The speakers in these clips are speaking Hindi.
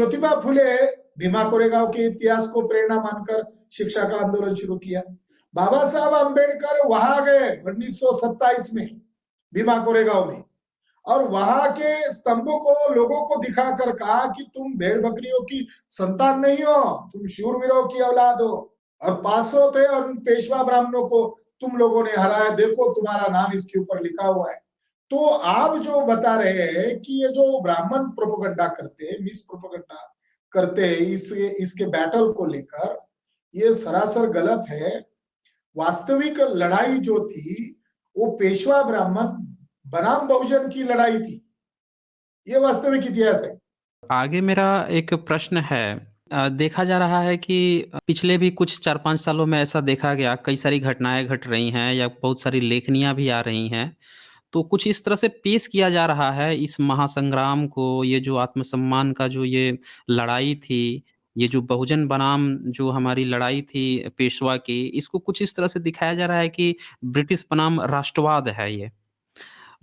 ज्योतिबा फुले भीमा कोरेगांव के इतिहास को प्रेरणा मानकर शिक्षा का आंदोलन शुरू किया। बाबा साहब अंबेडकर वहां गए 1927 में भीमा कोरेगांव में, और वहां के स्तंभों को लोगों को दिखाकर कहा कि तुम भेड़ बकरियों की संतान नहीं हो, तुम शूरवीरों की औलाद हो, और 500 थे और पेशवा ब्राह्मणों को तुम लोगों ने हराया, देखो तुम्हारा नाम इसके ऊपर लिखा हुआ है। तो आप जो बता रहे हैं कि ये जो ब्राह्मण प्रोपेगेंडा करते हैं, मिस प्रोपेगेंडा करते हैं इसके बैटल को लेकर, ये सरासर गलत है। वास्तविक लड़ाई जो थी वो पेशवा ब्राह्मण बनाम बहुजन की लड़ाई थी, ये वास्तविक इतिहास है। आगे मेरा एक प्रश्न है। देखा जा रहा है कि पिछले भी कुछ 4-5 सालों में ऐसा देखा गया, कई सारी घटनाएं घट रही हैं या बहुत सारी लेखनियां भी आ रही हैं, तो कुछ इस तरह से पेश किया जा रहा है इस महासंग्राम को, ये जो आत्मसम्मान का जो ये लड़ाई थी, ये जो बहुजन बनाम जो हमारी लड़ाई थी पेशवा की, इसको कुछ इस तरह से दिखाया जा रहा है कि ब्रिटिश बनाम राष्ट्रवाद है ये।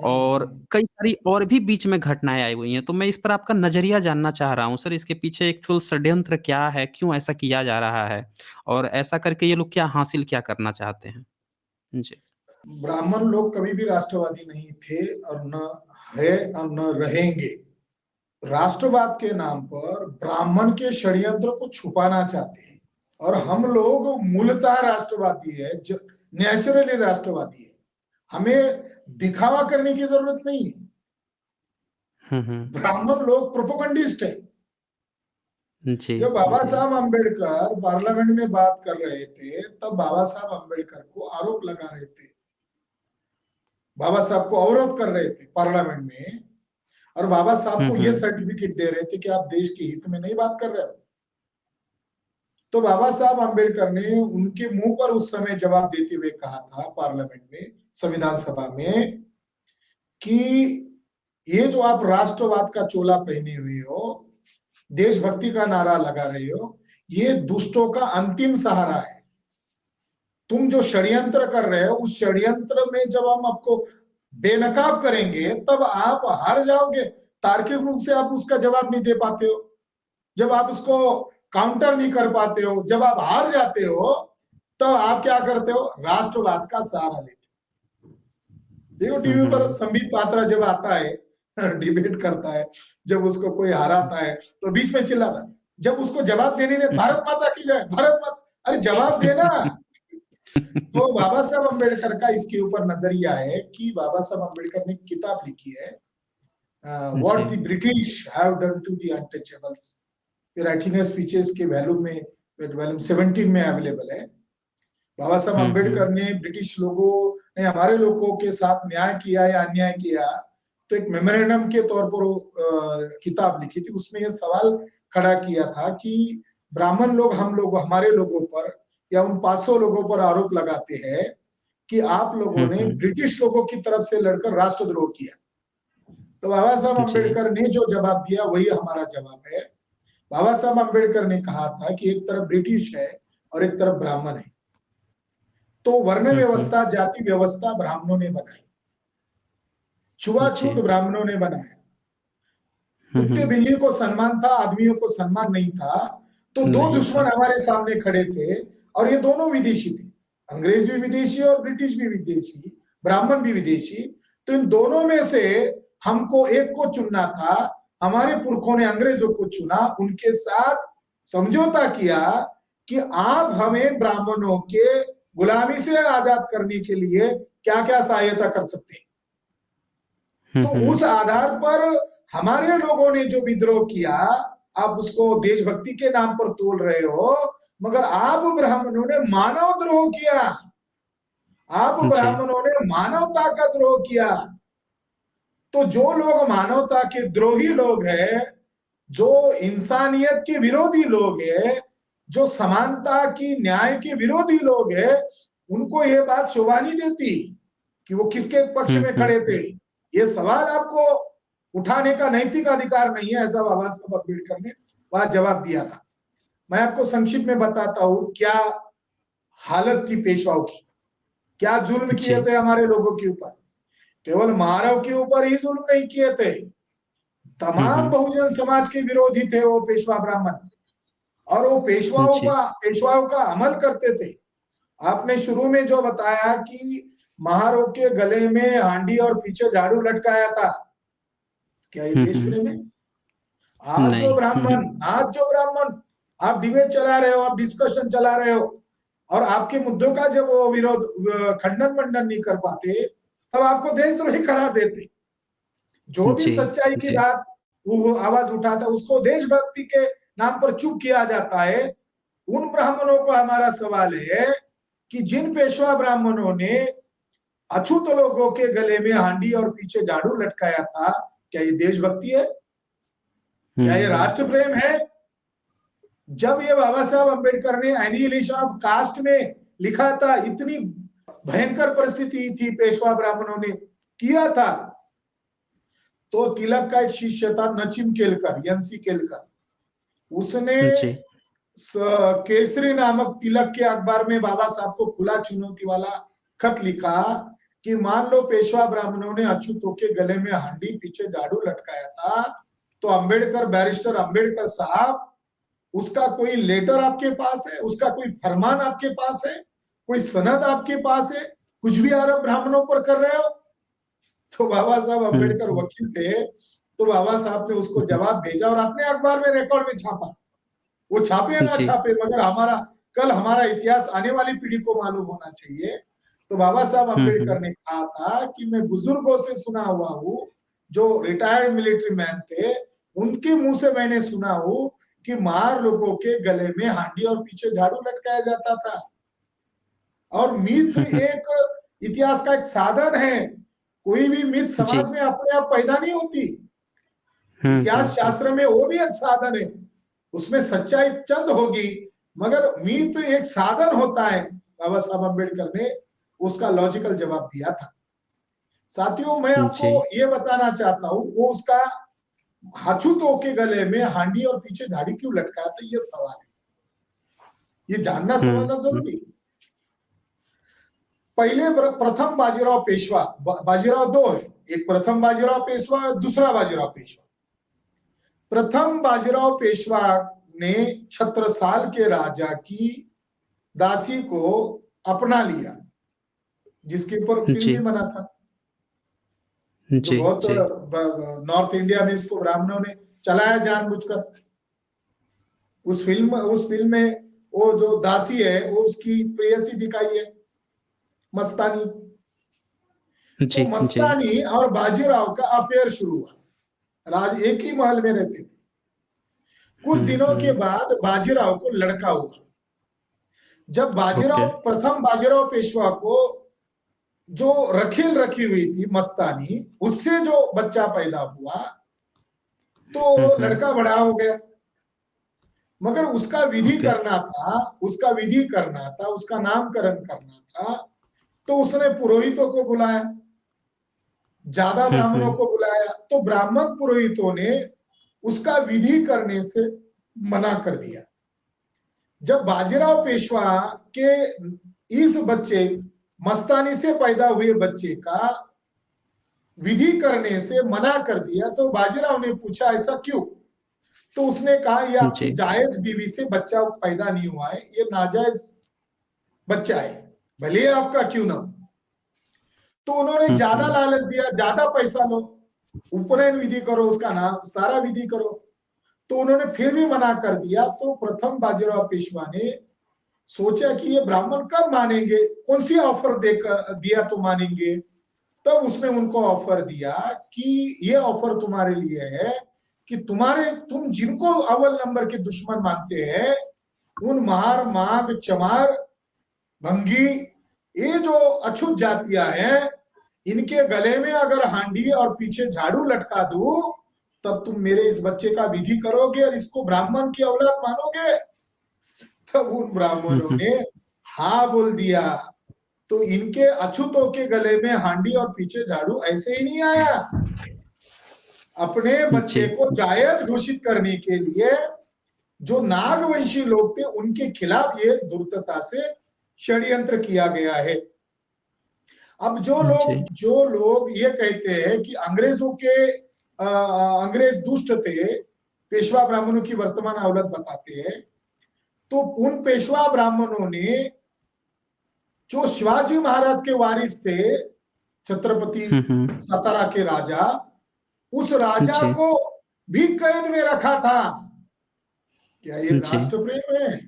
और कई सारी और भी बीच में घटनाएँ आई हुई हैं, तो मैं इस पर आपका नज़रिया जानना चाह रहा हूँ सर, इसके पीछे एक्चुअल षड्यंत्र क्या है? क्यों ऐसा किया जा रहा है? और ऐसा करके ये लोग क्या हासिल क्या करना चाहते हैं? जी। ब्राह्मण लोग कभी भी राष्ट्रवादी नहीं थे और न है और न रहेंगे। राष्ट्रवाद के नाम पर ब्राह्मण के षड्यंत्र को छुपाना चाहते हैं, और हम लोग मूलतः राष्ट्रवादी है, नेचुरली राष्ट्रवादी है। हमें दिखावा करने की जरूरत नहीं है। ब्राह्मण लोग प्रोपेगेंडिस्ट है। जब बाबा साहब अंबेडकर पार्लियामेंट में बात कर रहे थे, तब बाबा साहब अंबेडकर को आरोप लगा रहे थे, बाबा साहब को अवरोध कर रहे थे पार्लियामेंट में, और बाबा साहब को यह सर्टिफिकेट दे रहे थे कि आप देश के हित में नहीं बात कर रहे हो। तो बाबा साहब अंबेडकर ने उनके मुंह पर उस समय जवाब देते हुए कहा था पार्लियामेंट में, संविधान सभा में, कि ये जो आप राष्ट्रवाद का चोला पहने हुए हो, देशभक्ति का नारा लगा रहे हो, ये दुष्टों का अंतिम सहारा है। तुम जो षड्यंत्र कर रहे हो, उस षड्यंत्र में जब हम आपको बेनकाब करेंगे तब आप हार जाओगे। तार्किक रूप से आप उसका जवाब नहीं दे पाते हो, जब आप उसको काउंटर नहीं कर पाते हो, जब आप हार जाते हो, तब आप क्या करते हो? राष्ट्रवाद का सहारा लेते हो। देखो टीवी पर संबित पात्रा जब आता है, डिबेट करता है, जब उसको कोई हराता है तो बीच में चिल्लाता है, जब उसको जवाब देने ने भारत माता की जय, भारत माता, अरे जवाब देना। तो बाबा साहब अंबेडकर का इसके ऊपर नजरिया है कि बाबा साहब अंबेडकर ने किताब लिखी है, what the British have done to the untouchables. Writing speeches के वॉल्यूम 17 में अवेलेबल है। बाबा साहब अंबेडकर ने ब्रिटिश लोगों ने हमारे लोगों के साथ न्याय किया या अन्याय किया, तो एक मेमोरेंडम के तौर पर किताब लिखी थी। उसमें यह सवाल खड़ा किया था कि ब्राह्मण लोग हम लोग हमारे लोगों पर या उन 500 लोगों पर आरोप लगाते हैं कि आप लोगों ने ब्रिटिश लोगों की तरफ से लड़कर राष्ट्रद्रोह किया। तो बाबा साहब अंबेडकर ने जो जवाब दिया वही हमारा जवाब है। बाबा साहब अंबेडकर ने कहा था कि एक तरफ ब्रिटिश है और एक तरफ ब्राह्मण है, तो वर्ण व्यवस्था, जाति व्यवस्था ब्राह्मणों ने बनाई, छुआछूत ब्राह्मणों ने बनाया। कुत्ते बिल्ली को सम्मान था, आदमियों को सम्मान नहीं था। तो दो दुश्मन हमारे सामने खड़े थे, और ये दोनों विदेशी थे, अंग्रेज भी विदेशी और ब्रिटिश भी विदेशी, ब्राह्मण भी विदेशी। तो इन दोनों में से हमको एक को चुनना था। हमारे पुरखों ने अंग्रेजों को चुना, उनके साथ समझौता किया कि आप हमें ब्राह्मणों के गुलामी से आजाद करने के लिए क्या क्या सहायता कर सकते हैं। तो उस आधार पर हमारे लोगों ने जो विद्रोह किया, आप उसको देशभक्ति के नाम पर तोल रहे हो, मगर आप ब्राह्मणों ने मानव द्रोह किया। आप ब्राह्मणों ने मानवता का द्रोह किया। तो जो लोग मानवता के द्रोही लोग हैं, जो इंसानियत के विरोधी लोग हैं, जो समानता की, न्याय के विरोधी लोग हैं, उनको यह बात शोभा नहीं देती कि वो किसके पक्ष में खड़े थे। ये सवाल आपको उठाने का नैतिक अधिकार नहीं है, ऐसा बाबा साहब अम्बेडकर ने वहां जवाब दिया था। मैं आपको संक्षिप्त में बताता हूं क्या हालत थी पेशवाओं की, क्या जुल्म किए थे हमारे लोगों के ऊपर। केवल मारव के ऊपर ही जुल्म नहीं किए थे, तमाम बहुजन समाज के विरोधी थे वो पेशवा ब्राह्मण, और वो पेशवाओं का अमल करते थे। आपने शुरू में जो बताया कि महारों के गले में हांडी और पीछे झाड़ू लटकाया था, क्या ये देश प्रेम है? आज जो ब्राह्मण आप डिबेट चला रहे हो, आप डिस्कशन चला रहे हो, और आपके मुद्दों का जब वो विरोध खंडन मंडन नहीं कर पाते, तब आपको देशद्रोही करार देते। जो भी सच्चाई की बात वो आवाज उठाता है, उसको देशभक्ति के नाम पर चुप किया जाता है। उन ब्राह्मणों को हमारा सवाल है कि जिन पेशवा ब्राह्मणों ने अछूत लोगों के गले में हांडी और पीछे झाड़ू लटकाया था, क्या ये देशभक्ति है? क्या ये राष्ट्र प्रेम है? जब ये बाबा साहब अम्बेडकर ने एनिहिलेशन ऑफ कास्ट में लिखा था, इतनी भयंकर परिस्थिति थी, पेशवा ब्राह्मणों ने किया था, तो तिलक का एक शिष्य था नचिम केलकर, यंसी केलकर, उसने केसरी नामक तिलक के अखबार में बाबा साहब को खुला चुनौती वाला खत लिखा कि मान लो पेशवा ब्राह्मणों ने अछूतों के गले में हांडी पीछे झाड़ू लटकाया था, तो अम्बेडकर, बैरिस्टर अम्बेडकर साहब, उसका कोई लेटर आपके पास है? उसका कोई फरमान आपके पास है? कोई सनद आपके पास है? कुछ भी आरोप ब्राह्मणों पर कर रहे हो? तो बाबा साहब अम्बेडकर वकील थे, तो बाबा साहब ने उसको जवाब भेजा और अपने अखबार में रिकॉर्ड में छापा। वो छापे ना छापे, मगर हमारा इतिहास आने वाली पीढ़ी को मालूम होना चाहिए। तो बाबा साहब अम्बेडकर ने कहा था कि मैं बुजुर्गों से सुना हुआ हूँ, जो रिटायर्ड मिलिट्री मैन थे, उनके मुंह से मैंने सुना हूँ कि मार लोगों के गले में हांडी और पीछे झाड़ू लटकाया जाता था। और मिथ एक इतिहास का एक साधन है। कोई भी मिथ समाज में अपने आप पैदा नहीं होती। इतिहास शास्त्र में वो भी एक साधन है, उसमें सच्चाई चंद होगी, मगर मिथ एक साधन होता है। बाबा साहब अम्बेडकर ने उसका लॉजिकल जवाब दिया था। साथियों, मैं आपको ये बताना चाहता हूँ, वो उसका अछूतों के गले में हांडी और पीछे झाड़ी क्यों लटकाया था, ये सवाल है, ये जानना समझना जरूरी है। पहले प्रथम बाजीराव पेशवा, बाजीराव दो है, एक प्रथम बाजीराव पेशवा, दूसरा बाजीराव पेशवा। प्रथम बाजीराव पेशवा ने छत्रसाल के राजा की दासी को अपना लिया, जिसके ऊपर फिल्म भी बना था, जो बहुत नॉर्थ इंडिया में इसको ब्राह्मणों ने चलाया जानबूझकर। उस फिल्म में वो जो दासी है, वो उसकी प्रेयसी दिखाई है, मस्तानी। तो मस्तानी और बाजीराव का अफेयर शुरू हुआ। एक ही महल में रहते थे। कुछ दिनों के बाद बाजीराव को लड़का हुआ। जब प्रथम बाजीराव पेशवा को जो रखेल रखी हुई थी मस्तानी, उससे जो बच्चा पैदा हुआ, तो लड़का बड़ा हो गया, मगर उसका विधि करना था, उसका नामकरण करना था। तो उसने पुरोहितों को बुलाया, ज्यादा ब्राह्मणों को बुलाया, तो ब्राह्मण पुरोहितों ने उसका विधि करने से मना कर दिया। जब बाजीराव पेशवा के इस बच्चे, मस्तानी से पैदा हुए बच्चे का विधि करने से मना कर दिया, तो बाजीराव ने पूछा ऐसा क्यों? तो उसने कहा ये आपकी जायज बीवी से बच्चा पैदा नहीं हुआ है, ये नाजायज बच्चा है, भले आपका क्यों ना। तो उन्होंने ज्यादा लालच दिया, ज्यादा पैसा लो, उपनयन विधि करो, उसका नाम सारा विधि करो। तो उन्होंने फिर भी मना कर दिया। तो प्रथम बाजीराव पेशवा ने सोचा कि ये ब्राह्मण कब मानेंगे, कौन सी ऑफर देकर दिया तो मानेंगे। तब उसने उनको ऑफर दिया कि ये ऑफर तुम्हारे लिए है कि तुम जिनको अव्वल नंबर के दुश्मन मानते हैं, उन मार, मांग, चमार, भंगी, ये जो अछूत जातियां हैं, इनके गले में अगर हांडी और पीछे झाड़ू लटका दूं, तब तुम मेरे इस बच्चे का विधि करोगे और इसको ब्राह्मण की औलाद मानोगे। तब उन ब्राह्मणों ने हाँ बोल दिया। तो इनके अछूतों के गले में हांडी और पीछे झाड़ू ऐसे ही नहीं आया। अपने बच्चे को जायज घोषित करने के लिए जो नागवंशी लोग थे, उनके खिलाफ ये धूर्तता से षड्यंत्र किया गया है। अब जो लोग ये कहते हैं कि अंग्रेजों के अंग्रेज दुष्ट थे, पेशवा ब्राह्मणों की वर्तमान हालत बताते हैं। तो उन पेशवा ब्राह्मणों ने जो शिवाजी महाराज के वारिस थे, छत्रपति सातारा के राजा, उस राजा जी, को भी कैद में रखा था। क्या ये जी। राष्ट्र प्रेम है?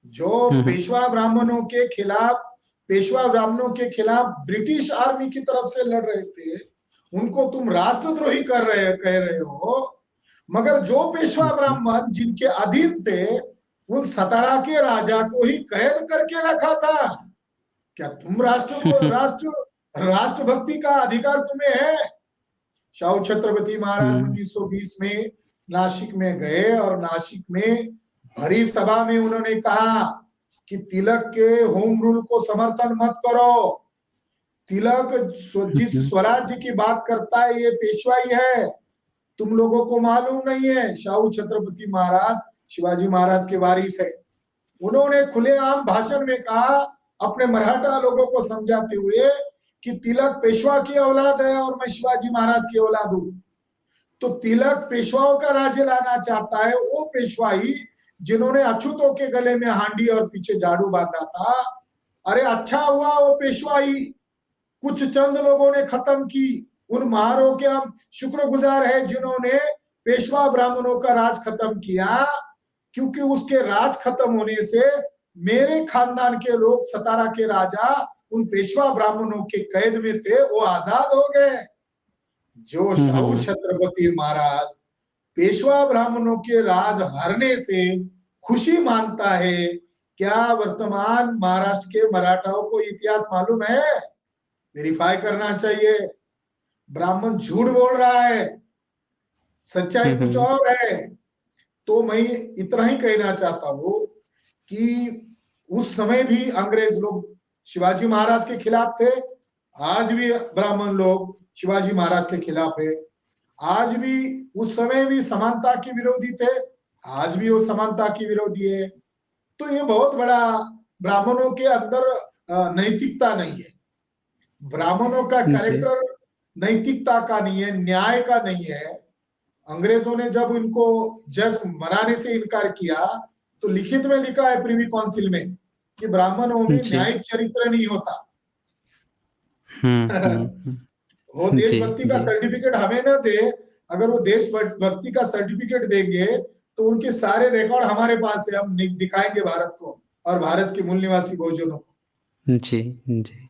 जो पेशवा ब्राह्मणों के खिलाफ, पेशवा ब्राह्मणों के खिलाफ ब्रिटिश आर्मी की तरफ से लड़ रहे थे, उनको तुम राष्ट्रद्रोही कह रहे हो। मगर जो पेशवा ब्राह्मण जिनके अधीन थे, उन सतारा के राजा को ही कैद करके रखा था। क्या तुम राष्ट्रभक्ति का अधिकार तुम्हें है? शाहू छत्रपति महाराज 1920 में नासिक में गए और नासिक में भरी सभा में उन्होंने कहा कि तिलक के होम रूल को समर्थन मत करो। तिलक जिस स्वराज्य की बात करता है ये पेशवा ही है, तुम लोगों को मालूम नहीं है। शाहू छत्रपति महाराज शिवाजी महाराज के वारिस है। उन्होंने खुलेआम भाषण में कहा, अपने मराठा लोगों को समझाते हुए, कि तिलक पेशवा की औलाद है और मैं शिवाजी महाराज की औलाद हूं। तो तिलक पेशवाओं का राज्य लाना चाहता है, वो पेशवा ही जिन्होंने अछूतों के गले में हांडी और पीछे झाड़ू बांधा था। अरे अच्छा हुआ वो पेशवा ही कुछ चंद लोगों ने खत्म की। उन महारों के हम शुक्रगुजार हैं जिन्होंने पेशवा ब्राह्मणों का राज खत्म किया, क्योंकि उसके राज खत्म होने से मेरे खानदान के लोग, सतारा के राजा, उन पेशवा ब्राह्मणों के कैद में थे, वो आजाद हो गए। जो शाहू छत्रपति महाराज पेशवा ब्राह्मणों के राज हारने से खुशी मानता है, क्या वर्तमान महाराष्ट्र के मराठाओं को इतिहास मालूम है? वेरीफाई करना चाहिए। ब्राह्मण झूठ बोल रहा है, सच्चाई कुछ और है। तो मैं इतना ही कहना चाहता हूं कि उस समय भी अंग्रेज लोग शिवाजी महाराज के खिलाफ थे, आज भी ब्राह्मण लोग शिवाजी महाराज के खिलाफ है। आज भी, उस समय भी समानता के विरोधी थे, आज भी वो समानता की विरोधी है। तो ये बहुत बड़ा ब्राह्मणों के अंदर नैतिकता नहीं है। ब्राह्मणों का कैरेक्टर नैतिकता का नहीं है, न्याय का नहीं है। अंग्रेजों ने जब इनको जज बनाने से इनकार किया, तो लिखित में लिखा है प्रिवी काउंसिल में कि ब्राह्मणों में न्यायिक चरित्र नहीं होता। वो देशभक्ति का सर्टिफिकेट हमें न दे, अगर वो देशभक्ति का सर्टिफिकेट देंगे तो उनके सारे रिकॉर्ड हमारे पास है, हम दिखाएंगे भारत को और भारत के मूल निवासी बहुजनों को। जी, जी।